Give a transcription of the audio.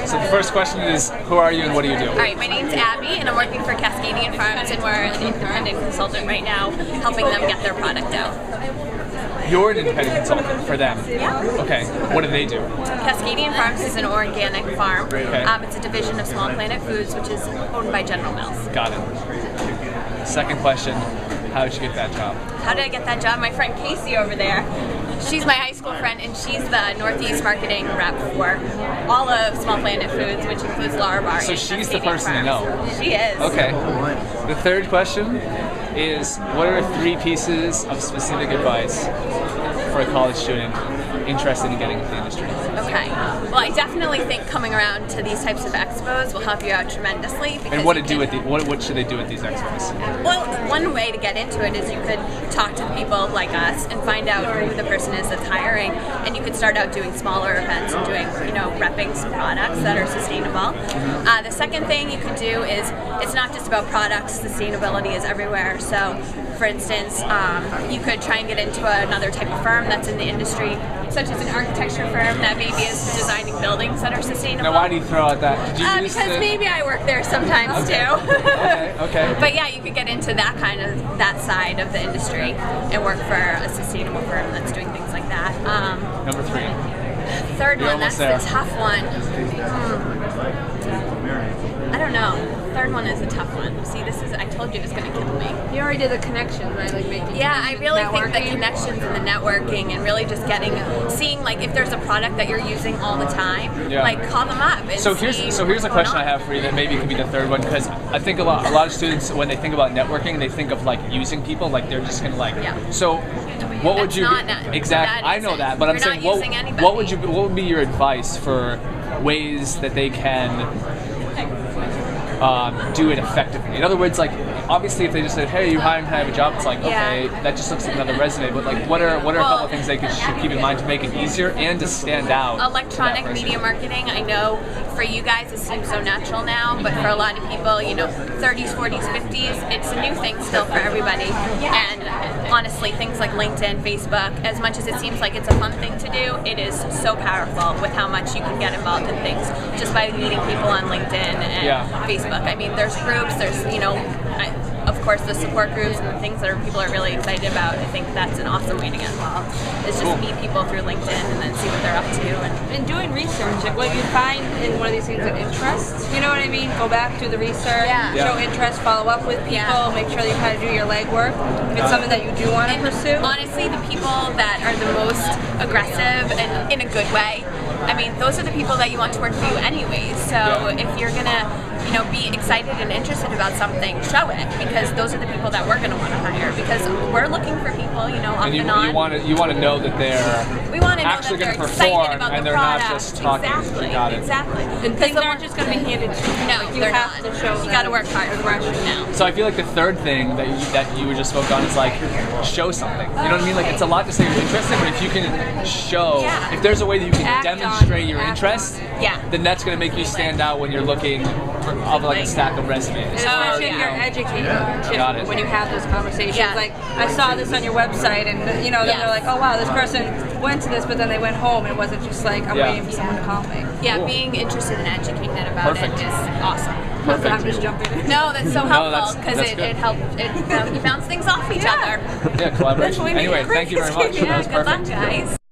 So the first question is, who are you and what do you do? All right, my name's Abby, and I'm working for Cascadian Farms, and we're an independent consultant right now, helping them get their product out. You're an independent consultant for them? Yeah. Okay. What do they do? Cascadian Farms is an organic farm. Okay. It's a division of Small Planet Foods, which is owned by General Mills. Got it. Second question, how did you get that job? How did I get that job? My friend Casey over there. She's my high school friend, and she's the Northeast marketing rep for all of Small Planet Foods, which includes Larabar. So she's the person to know. She is. Okay. The third question is, what are 3 pieces of specific advice for a college student interested in getting into the industry? Okay. Well, I definitely think coming around to these types of expos will help you out tremendously. And what should they do at these expos? Well, one way to get into it is you could talk to people like us and find out who the person is that's hiring, and you could start out doing smaller events and doing, repping some products that are sustainable. The second thing you could do is, it's not just about products, sustainability is everywhere. So, for instance, you could try and get into another type of firm that's in the industry, such as an architecture firm that maybe is designing buildings that are sustainable. Now, why do you throw out that? Because maybe I work there sometimes too. Okay. But yeah, you could get into that side of the industry and work for a sustainable firm that's doing things like that. Number 3. Third You're one, that's there. the tough one. I don't know. Third one is a tough one. See, I told you it was going to kill me. You already did the connection, right? Like making I really think the networking. connections and the networking and really just seeing like if there's a product that you're using all the time, like call them up. And So here's a question I have for you that maybe could be the third one, because I think a lot of students, when they think about networking, they think of like using people, like they're just gonna like. Yeah. So what would That's you not exactly? that I know isn't. that, but I'm You're saying not using anybody. what would be your advice for ways that they can do it effectively? In other words, like obviously if they just said, "Hey, you hiring? Can I have a job?" It's like, okay, that just looks like another resume. But like, what are a couple of things they should keep in mind to make it easier and to stand out? Electronic media marketing. I know for you guys it seems so natural now, but for a lot of people, 30s, 40s, 50s, it's a new thing still for everybody. And honestly, things like LinkedIn, Facebook, as much as it seems like it's a fun thing to do, it is so powerful with how much you can get involved in things just by meeting people on LinkedIn and Facebook. I mean, there's groups, there's, of course, the support groups and the things that people are really excited about. I think that's an awesome way to get involved, is just meet people through LinkedIn and then see what they're up to. And doing research, like what you find in one of these things that interests, you know what I mean? Go back, do the research, show interest, follow up with people, make sure that you kind of do your legwork. If it's something that you do want to pursue. Honestly, the people that are the most aggressive and in a good way, I mean, those are the people that you want to work for you anyways. So if you're gonna be excited and interested about something, show it, because those are the people that we're going to want to hire, because we're looking for people, off and on. You want to know that they're actually going to perform and they're not just talking. Exactly. And things aren't just going to be handed to you. No, you they're have not. to show You got to work hard now. So I feel like the third thing that you just spoke on is like show something. You know what I mean? Like it's a lot to say you're interested, but if you can show, if there's a way that you can demonstrate your interest, then that's going to make you stand out when you're looking of like a stack of resumes. Especially if you're educated when you have those conversations. Like, I saw this on your website, and then they're like, oh wow, this person went to this, but then they went home, and it wasn't just like, I'm waiting for someone to call me. Yeah, being interested and educated about it is awesome. Perfect. I'm just jumping in. No, that's so helpful, because it helped, you bounce things off each other. Yeah, collaboration. Anyway, thank you very much. That was Good luck, perfect. guys.